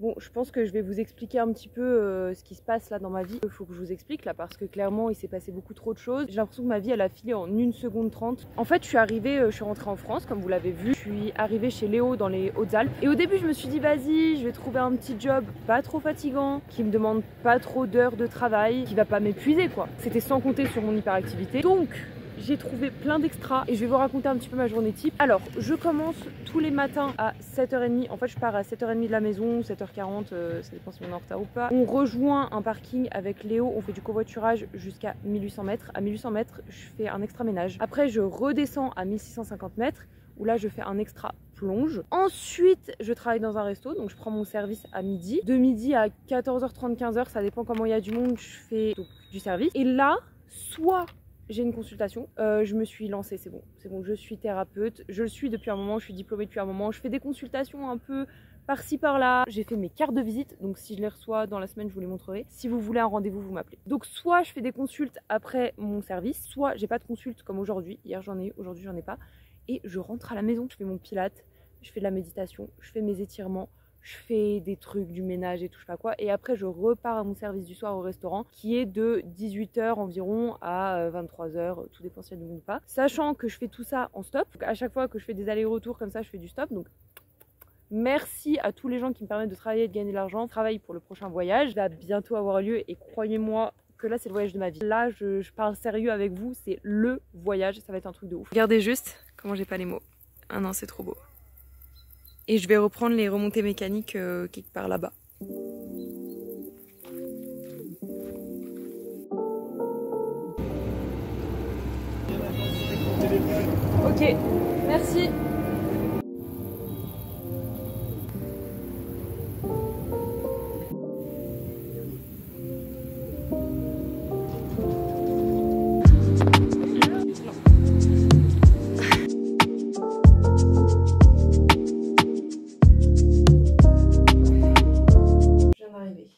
Bon, je pense que je vais vous expliquer un petit peu ce qui se passe là dans ma vie. Il faut que je vous explique là parce que clairement il s'est passé beaucoup trop de choses. J'ai l'impression que ma vie elle a filé en 1 seconde 30. En fait, je suis rentrée en France comme vous l'avez vu. Je suis arrivée chez Léo dans les Hautes-Alpes. Et au début, je me suis dit vas-y, je vais trouver un petit job pas trop fatigant, qui me demande pas trop d'heures de travail, qui va pas m'épuiser quoi. C'était sans compter sur mon hyperactivité. Donc j'ai trouvé plein d'extras et je vais vous raconter un petit peu ma journée type. Alors, je commence tous les matins à 7h30. En fait, je pars à 7h30 de la maison, 7h40, ça dépend si on est en retard ou pas. On rejoint un parking avec Léo, on fait du covoiturage jusqu'à 1800 mètres. À 1800 mètres, je fais un extra ménage. Après, je redescends à 1650 mètres où là, je fais un extra plonge. Ensuite, je travaille dans un resto, donc je prends mon service à midi. De midi à 14h30, 15h, ça dépend comment il y a du monde, je fais donc du service. Et là, soit j'ai une consultation, je me suis lancée, c'est bon, je suis thérapeute, je le suis depuis un moment, je suis diplômée depuis un moment, je fais des consultations un peu par-ci par-là. J'ai fait mes cartes de visite, donc si je les reçois dans la semaine, je vous les montrerai. Si vous voulez un rendez-vous, vous m'appelez. Donc soit je fais des consultes après mon service, soit j'ai pas de consulte comme aujourd'hui. Hier j'en ai eu, aujourd'hui j'en ai pas. Et je rentre à la maison, je fais mon pilates, je fais de la méditation, je fais mes étirements, je fais des trucs, du ménage et tout, je sais pas quoi. Et après, je repars à mon service du soir au restaurant qui est de 18h environ à 23h, tout dépend s'il y a du monde ou pas. Sachant que je fais tout ça en stop. Donc à chaque fois que je fais des allers-retours comme ça, je fais du stop. Donc merci à tous les gens qui me permettent de travailler et de gagner de l'argent. Je travaille pour le prochain voyage. Il va bientôt avoir lieu et croyez-moi que là, c'est le voyage de ma vie. Là, je parle sérieux avec vous. C'est le voyage. Ça va être un truc de ouf. Regardez juste comment j'ai pas les mots. Ah non, c'est trop beau. Et je vais reprendre les remontées mécaniques quelque part là-bas. Ok, merci.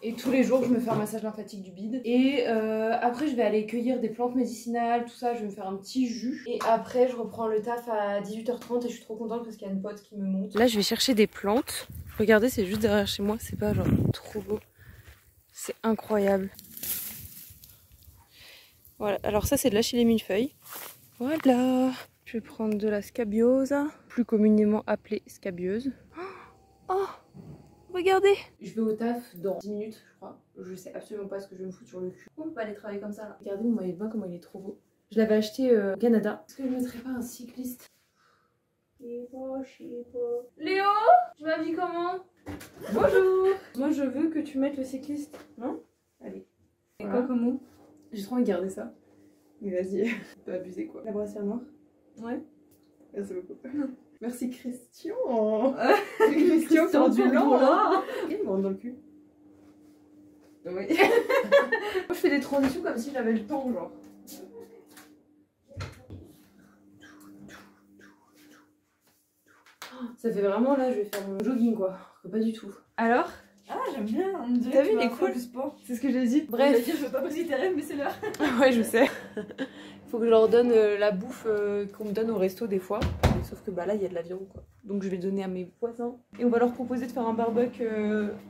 Et tous les jours, je me fais un massage lymphatique du bide. Et après, je vais aller cueillir des plantes médicinales, tout ça. Je vais me faire un petit jus. Et après, je reprends le taf à 18h30 et je suis trop contente parce qu'il y a une pote qui me monte. Là, je vais chercher des plantes. Regardez, c'est juste derrière chez moi. C'est pas genre trop beau. C'est incroyable. Voilà, alors ça, c'est de l'achillée millefeuille. Voilà. Je vais prendre de la scabiosa, plus communément appelée scabieuse. Oh! Regardez! Je vais au taf dans 10 minutes, je crois. Je sais absolument pas ce que je vais me foutre sur le cul. On peut pas aller travailler comme ça. Regardez mon maillot de bain, comment il est trop beau. Je l'avais acheté au Canada. Est-ce que je mettrais pas un cycliste? Je sais pas. Léo! Tu m'habilles comment? Bonjour! Moi, je veux que tu mettes le cycliste. Non? Allez. Et quoi comme mot? J'ai trop envie de garder ça. Mais vas-y, pas abuser quoi. La brassière noire? Ouais. Merci beaucoup. Merci Christian. Christian sort du lent. Il me rentre dans le cul. Oui. Moi je fais des transitions comme si j'avais le temps genre. Ça fait vraiment là je vais faire mon jogging quoi. Pas du tout. Alors? Ah j'aime bien. T'as vu il est cool. C'est ce que j'ai dit. Bref. Je veux pas briser tes rêves mais c'est l'heure. Ouais je sais. Faut que je leur donne la bouffe qu'on me donne au resto des fois. Sauf que bah là il y a de la viande quoi. Donc je vais donner à mes voisins. Et on va leur proposer de faire un barbecue.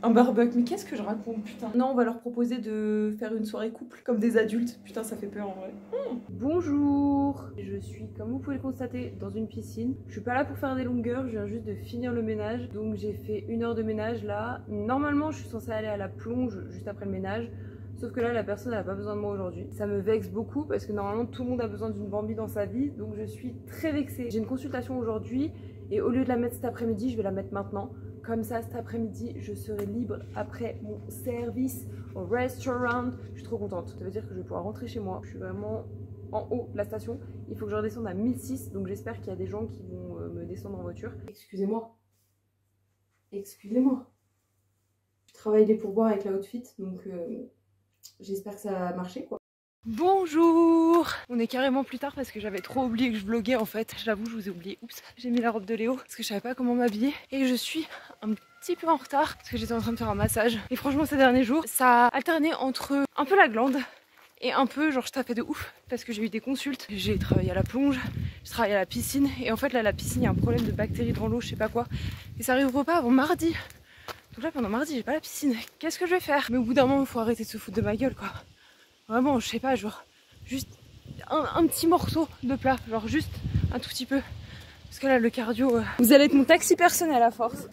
Un barbecue, mais qu'est-ce que je raconte putain. Non on va leur proposer de faire une soirée couple comme des adultes. Putain ça fait peur en vrai. Bonjour. Je suis comme vous pouvez le constater dans une piscine. Je suis pas là pour faire des longueurs, je viens juste de finir le ménage. Donc j'ai fait 1 heure de ménage là. Normalement je suis censée aller à la plonge juste après le ménage. Sauf que là, la personne n'a pas besoin de moi aujourd'hui. Ça me vexe beaucoup parce que normalement, tout le monde a besoin d'une Bambi dans sa vie. Donc je suis très vexée. J'ai une consultation aujourd'hui et au lieu de la mettre cet après-midi, je vais la mettre maintenant. Comme ça, cet après-midi, je serai libre après mon service au restaurant. Je suis trop contente. Ça veut dire que je vais pouvoir rentrer chez moi. Je suis vraiment en haut de la station. Il faut que je redescende à 1006. Donc j'espère qu'il y a des gens qui vont me descendre en voiture. Excusez-moi. Excusez-moi. Je travaille les pourboires avec la Outfit. Donc... j'espère que ça a marché quoi. Bonjour! On est carrément plus tard parce que j'avais trop oublié que je vloguais en fait. J'avoue, je vous ai oublié. Oups, j'ai mis la robe de Léo parce que je savais pas comment m'habiller. Et je suis un petit peu en retard parce que j'étais en train de faire un massage. Et franchement, ces derniers jours, ça a alterné entre un peu la glande et un peu genre je taffais de ouf parce que j'ai eu des consultes. J'ai travaillé à la plonge, je travaille à la piscine. Et en fait, là, la piscine, il y a un problème de bactéries dans l'eau, je sais pas quoi. Et ça arrivera pas avant mardi. Donc là pendant mardi j'ai pas la piscine, qu'est-ce que je vais faire? Mais au bout d'un moment il faut arrêter de se foutre de ma gueule quoi. Vraiment je sais pas, genre juste un petit morceau de plat, genre juste un tout petit peu. Parce que là le cardio, vous allez être mon taxi personnel à force.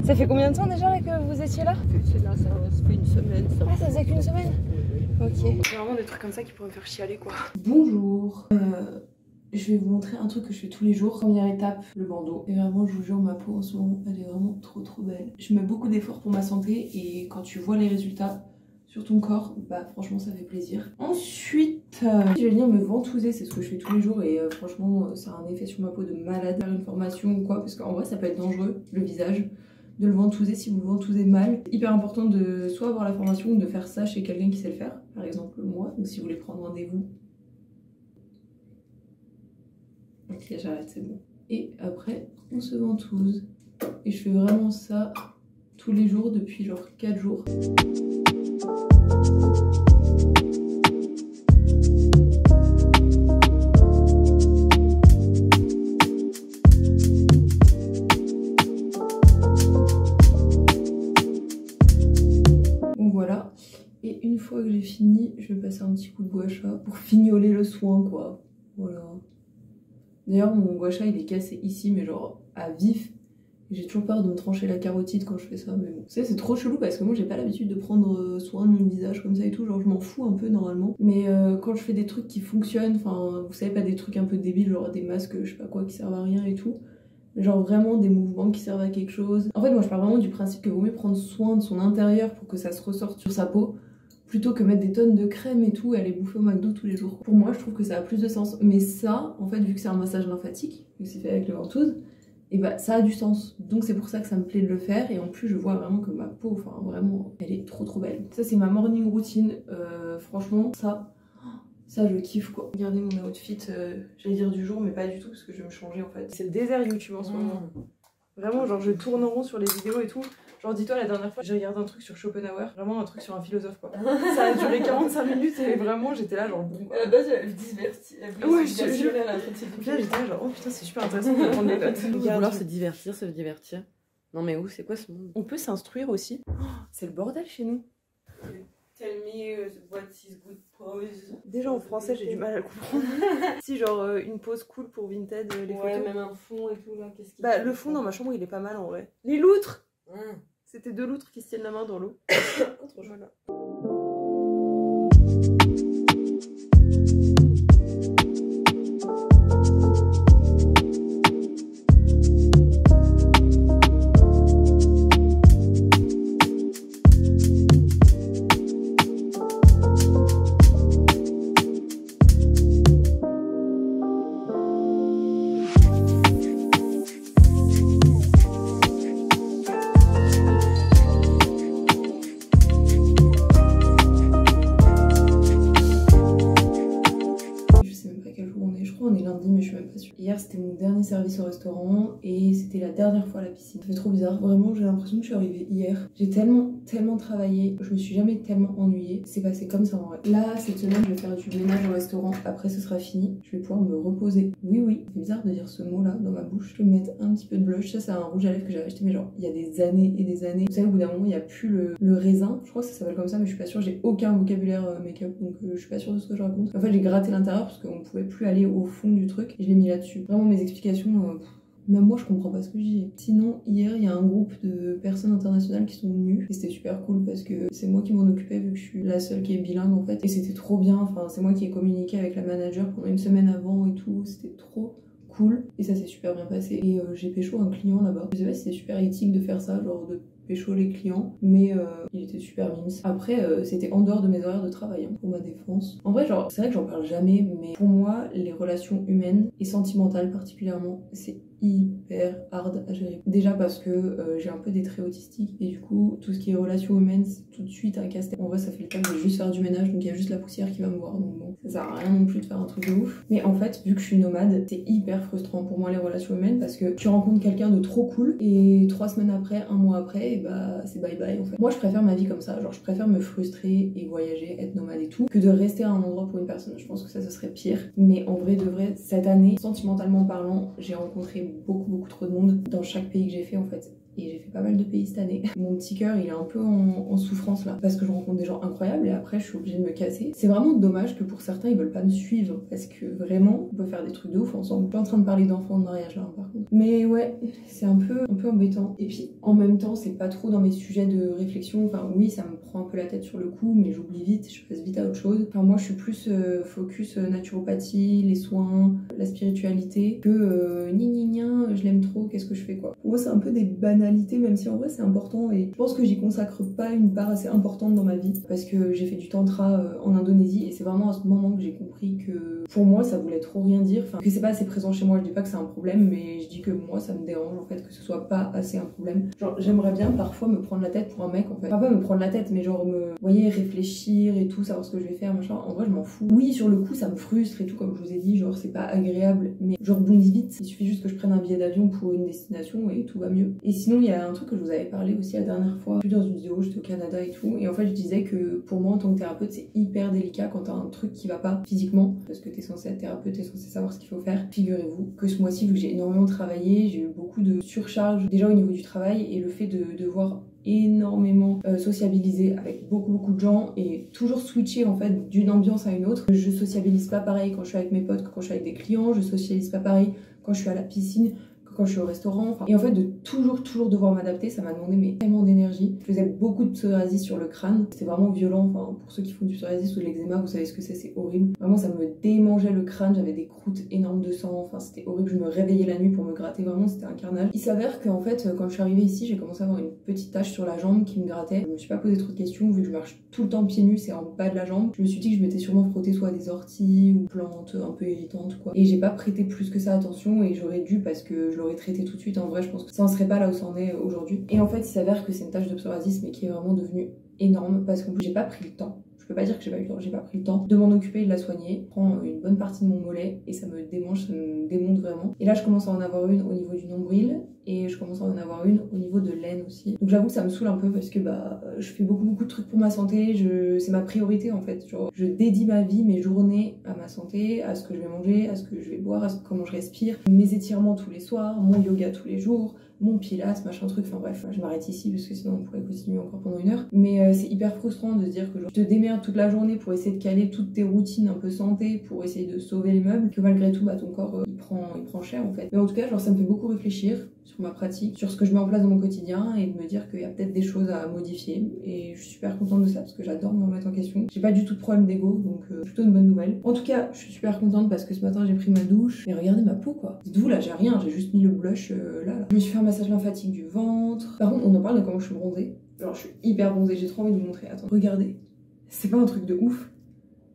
Ça fait combien de temps déjà là, que vous étiez là? Ça fait une semaine. Ah ça faisait qu'une semaine? Ok. C'est vraiment des trucs comme ça qui pourraient me faire chialer quoi. Bonjour, je vais vous montrer un truc que je fais tous les jours. Première étape, le bandeau. Et vraiment, je vous jure, ma peau en ce moment, elle est vraiment trop belle. Je mets beaucoup d'efforts pour ma santé et quand tu vois les résultats sur ton corps, bah franchement ça fait plaisir. Ensuite, je vais venir me ventouser, c'est ce que je fais tous les jours et franchement ça a un effet sur ma peau de malade. Faire une formation ou quoi, parce qu'en vrai ça peut être dangereux, le visage. De le ventouser si vous le ventousez mal. Hyper important de soit avoir la formation ou de faire ça chez quelqu'un qui sait le faire. Par exemple moi, donc si vous voulez prendre rendez-vous. Ok j'arrête, c'est bon. Et après on se ventouse. Et je fais vraiment ça tous les jours depuis genre 4 jours. Voilà, et une fois que j'ai fini, je vais passer un petit coup de gua sha pour fignoler le soin quoi. Voilà. D'ailleurs mon gua sha il est cassé ici mais genre à vif. J'ai toujours peur de me trancher la carotide quand je fais ça mais bon. Vous savez c'est trop chelou parce que moi j'ai pas l'habitude de prendre soin de mon visage comme ça et tout, genre je m'en fous un peu normalement. Mais quand je fais des trucs qui fonctionnent, enfin vous savez pas des trucs un peu débiles genre des masques je sais pas quoi qui servent à rien et tout. Genre vraiment des mouvements qui servent à quelque chose. En fait moi je pars vraiment du principe que vaut mieux prendre soin de son intérieur pour que ça se ressorte sur sa peau plutôt que mettre des tonnes de crème et tout et aller bouffer au McDo tous les jours. Pour moi je trouve que ça a plus de sens. Mais ça en fait vu que c'est un massage lymphatique, vu que c'est fait avec le ventouse, et bah ça a du sens. Donc c'est pour ça que ça me plaît de le faire et en plus je vois vraiment que ma peau, enfin vraiment elle est trop belle. Ça c'est ma morning routine, franchement ça je kiffe quoi. Regardez mon outfit, j'allais dire du jour mais pas du tout parce que je vais me changer en fait. C'est le désert YouTube en ce moment. Vraiment genre je tourne en rond sur les vidéos et tout. Genre dis-toi la dernière fois j'ai regardé un truc sur Schopenhauer, vraiment un truc sur un philosophe quoi. Ça a duré 45 minutes et vraiment j'étais là genre bon. À la base elle avait diverti. Ouais je te jure. Là j'étais là genre oh putain c'est super intéressant de prendre des notes. Vouloir se divertir, ça veut divertir. Non mais où, c'est quoi ce monde? On peut s'instruire aussi. Oh, c'est le bordel chez nous. Tell me what is good pose. Déjà en français j'ai du mal à le comprendre. Si genre une pose cool pour Vinted, les Ouais, photos. même un fond et tout là, qu'est-ce qu'il Bah le fond dans ma chambre il est pas mal en vrai. Les loutres. C'était 2 loutres qui se tiennent la main dans l'eau. Voilà. On est lundi mais je suis même pas sûre. Hier c'était mon dernier service au restaurant et c'était la dernière fois à la piscine. Ça fait trop bizarre, vraiment j'ai l'impression que je suis arrivée hier. J'ai tellement travaillé, je me suis jamais tellement ennuyée. C'est passé comme ça en vrai. Là cette semaine je vais faire du ménage au restaurant, après ce sera fini. Je vais pouvoir me reposer. Oui, c'est bizarre de dire ce mot là dans ma bouche. Je vais mettre un petit peu de blush, ça c'est un rouge à lèvres que j'avais acheté mais genre il y a des années et des années. Vous savez au bout d'un moment il n'y a plus le raisin, je crois que ça s'appelle comme ça mais je suis pas sûre, j'ai aucun vocabulaire make-up donc je suis pas sûre de ce que je raconte. En fait j'ai gratté l'intérieur parce qu'on pouvait plus aller au fond du truc et je l'ai mis là-dessus. Vraiment mes explications, même moi je comprends pas ce que je dis. Sinon hier il y a un groupe de personnes internationales qui sont venues et c'était super cool parce que c'est moi qui m'en occupais vu que je suis la seule qui est bilingue en fait et c'était trop bien, enfin c'est moi qui ai communiqué avec la manager pendant une semaine avant et tout, c'était trop cool et ça s'est super bien passé et j'ai pécho un client là-bas. Je sais pas si c'est super éthique de faire ça, genre de pécho les clients, mais il était super mimes. Après c'était en dehors de mes horaires de travail pour ma défense. En vrai genre c'est vrai que j'en parle jamais mais pour moi les relations humaines et sentimentales particulièrement c'est hyper hard à gérer. Déjà parce que j'ai un peu des traits autistiques et du coup tout ce qui est relations humaines c'est tout de suite un casse-tête. En vrai ça fait le temps de juste faire du ménage donc il y a juste la poussière qui va me voir donc bon ça sert à rien non plus de faire un truc de ouf. Mais en fait vu que je suis nomade c'est hyper frustrant pour moi les relations humaines parce que tu rencontres quelqu'un de trop cool et 3 semaines après, 1 mois après et bah c'est bye bye en fait. Moi je préfère ma vie comme ça, genre je préfère me frustrer et voyager, être nomade et tout que de rester à un endroit pour une personne. Je pense que ça serait pire. Mais en vrai de vrai cette année sentimentalement parlant j'ai rencontré beaucoup trop de monde dans chaque pays que j'ai fait en fait et j'ai fait pas mal de pays cette année. Mon petit cœur il est un peu en souffrance là parce que je rencontre des gens incroyables et après je suis obligée de me casser. C'est vraiment dommage que pour certains ils veulent pas me suivre parce que vraiment on peut faire des trucs de ouf ensemble. Je suis pas en train de parler d'enfants de mariage là hein, par contre. Mais ouais, c'est un peu embêtant. Et puis en même temps c'est pas trop dans mes sujets de réflexion. Enfin oui ça me prend un peu la tête sur le coup mais j'oublie vite, je passe vite à autre chose. Enfin moi je suis plus focus naturopathie, les soins, la spiritualité que je l'aime trop, qu'est-ce que je fais quoi. Pour moi c'est un peu des banalités même si en vrai c'est important et je pense que j'y consacre pas une part assez importante dans ma vie parce que j'ai fait du tantra en Indonésie et c'est vraiment à ce moment que j'ai compris que pour moi ça voulait trop rien dire, enfin que c'est pas assez présent chez moi, je dis pas que c'est un problème mais je dis que moi ça me dérange en fait que ce soit pas assez un problème. Genre j'aimerais bien parfois me prendre la tête pour un mec en fait, enfin pas me prendre la tête mais genre vous voyez réfléchir et tout, savoir ce que je vais faire machin, en vrai je m'en fous. Oui sur le coup ça me frustre et tout comme je vous ai dit, genre c'est pas agréable mais je rebondis vite, il suffit juste que je prenne un billet d'avion pour une destination et tout va mieux. Et sinon il y a un truc que je vous avais parlé aussi la dernière fois, plus dans une vidéo, j'étais au Canada et tout et en fait je disais que pour moi en tant que thérapeute c'est hyper délicat quand t'as un truc qui va pas physiquement parce que t'es censé être thérapeute, t'es censé savoir ce qu'il faut faire. Figurez-vous que ce mois-ci vu que j'ai énormément travaillé, j'ai eu beaucoup de surcharge déjà au niveau du travail et le fait de devoir énormément sociabiliser avec beaucoup de gens et toujours switcher en fait d'une ambiance à une autre. Je sociabilise pas pareil quand je suis avec mes potes que quand je suis avec des clients, je sociabilise pas pareil quand je suis à la piscine que quand je suis au restaurant, enfin, et en fait de toujours devoir m'adapter, ça m'a demandé mais tellement d'énergie. Je faisais beaucoup de psoriasis sur le crâne, c'était vraiment violent, enfin pour ceux qui font du psoriasis ou de l'eczéma vous savez ce que c'est horrible. Vraiment ça me démangeait le crâne, j'avais des croûtes énormes de sang, enfin c'était horrible, je me réveillais la nuit pour me gratter, vraiment c'était un carnage. Il s'avère qu'en fait quand je suis arrivée ici j'ai commencé à avoir une petite tache sur la jambe qui me grattait. Je me suis pas posé trop de questions vu que je marche tout le temps pieds nus, c'est en bas de la jambe. Je me suis dit que je m'étais sûrement frotté soit à des orties ou plantes un peu irritantes quoi. Et j'ai pas prêté plus que ça attention et j'aurais dû parce que je l'aurais traité tout de suite. En vrai je pense que ça en serait pas là où ça en est aujourd'hui. Et en fait il s'avère que c'est une tache de psoriasis mais qui est vraiment devenue énorme parce qu'en plus j'ai pas pris le temps. Je peux pas dire que j'ai pas eu le temps, j'ai pas pris le temps de m'en occuper et de la soigner. Je prends une bonne partie de mon mollet et ça me démange, ça me démonte vraiment. Et là je commence à en avoir une au niveau du nombril et je commence à en avoir une au niveau de l'aine aussi. Donc j'avoue que ça me saoule un peu parce que je fais beaucoup de trucs pour ma santé, c'est ma priorité en fait. Genre je dédie ma vie, mes journées à ma santé, à ce que je vais manger, à ce que je vais boire, comment je respire, mes étirements tous les soirs, mon yoga tous les jours, mon pilates, machin truc, enfin bref, je m'arrête ici parce que sinon on pourrait continuer encore pendant une heure. Mais c'est hyper frustrant de se dire que genre, tu te démerdes toute la journée pour essayer de caler toutes tes routines un peu santé, pour essayer de sauver les meubles, que malgré tout ton corps il prend cher en fait. Mais en tout cas genre ça me fait beaucoup réfléchir sur ma pratique, sur ce que je mets en place dans mon quotidien et de me dire qu'il y a peut-être des choses à modifier et je suis super contente de ça parce que j'adore me remettre en question. J'ai pas du tout de problème d'ego donc plutôt une bonne nouvelle. En tout cas je suis super contente parce que ce matin j'ai pris ma douche et regardez ma peau quoi. Dites-vous là j'ai rien, j'ai juste mis le blush là. Je me suis fait un massage lymphatique du ventre. Par contre on en parle de comment je suis bronzée. Alors je suis hyper bronzée, j'ai trop envie de vous montrer. Attends, regardez. C'est pas un truc de ouf.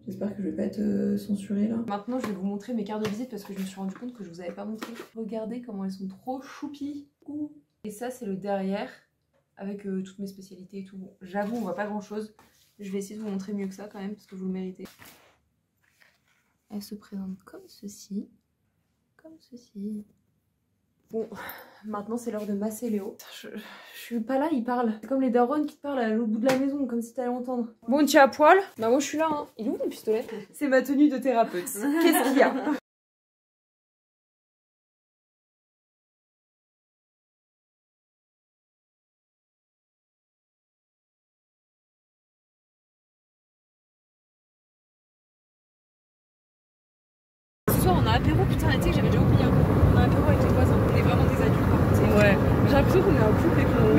J'espère que je vais pas être censurée là. Maintenant je vais vous montrer mes cartes de visite parce que je me suis rendu compte que je vous avais pas montré. Regardez comment elles sont trop choupies. Et ça c'est le derrière avec toutes mes spécialités et tout. Bon, j'avoue on voit pas grand chose. Je vais essayer de vous montrer mieux que ça quand même parce que vous le méritez. Elle se présente comme ceci. Comme ceci. Bon, maintenant c'est l'heure de masser Léo. Je suis pas là, il parle. C'est comme les darons qui te parlent à l'autre bout de la maison, comme si t'allais entendre. Bon, tu es à poil? Bah moi je suis là, hein. Il est où mon pistolet? C'est ma tenue de thérapeute. Qu'est-ce qu'il y a? Ce soir on a apéro, putain, tu sais que j'avais déjà oublié. On a apéro avec les voisins, on est vraiment des adultes par contre. Ouais, j'ai l'impression qu'on est un couple et qu'on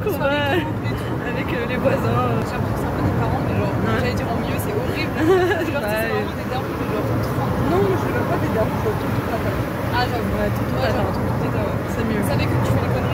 qu'on va avec les voisins. J'ai l'impression que c'est un peu des parents, mais genre, j'allais dire en mieux, c'est horrible. Genre, c'est vraiment des darons de genre 30. Non, je veux pas des darons, je veux tout. Ah, j'avoue. Ouais, tout, c'est mieux. Vous savez que tu fais les conneries.